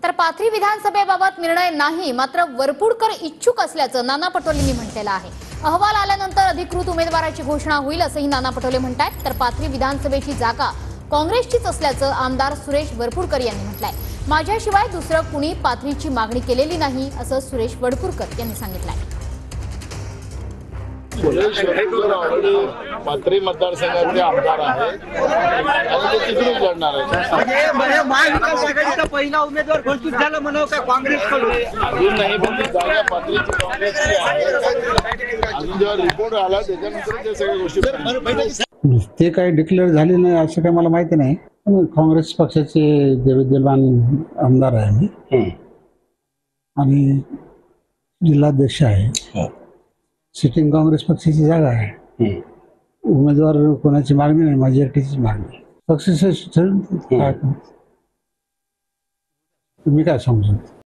तर पाथरी विधानसभेबाबत निर्णय नाही, मात्र वरपुडकर इच्छुक असल्याचं नाना पटोलेंनी म्हटलेलं आहे। अहवाल आल्यानंतर अधिकृत उमेदवाराची घोषणा होईल असंही नाना पटोले म्हणतात। तर पाथरी विधानसभेची जागा काँग्रेसचीच असल्याचं आमदार सुरेश वरपुडकर यांनी म्हटलंय। माझ्याशिवाय दुसरं कुणी पाथरीची मागणी केलेली नाही असं सुरेश वरपुडकर यांनी सांगितलंय। सुरेश वरपुडकर ऑलरेडी पाथरी मतदारसंघाचे आमदार आहेत आणि ते तिकडून लढणार आहेत। महाविकास आघाडीचा पहिला उमेदवार घोषित झाला म्हणावं का काँग्रेसकडून? अजून नाही, पण ती जागा पाथरीची काँग्रेसची आहे। अजून जेव्हा रिपोर्ट आला त्याच्यानंतर ते सगळ्या गोष्टी ते काही डिक्लेअर झाले नाही असं काही मला माहिती नाही। काँग्रेस पक्षाचे जे विद्यमान आमदार आहे मी आणि जिल्हाध्यक्ष आहे। सिटिंग काँग्रेस पक्षाची जागा आहे। उमेदवार कोणाची मागणी नाही, माझी एकटीची मागणी। पक्षाचे मी काय सांगू शकतो।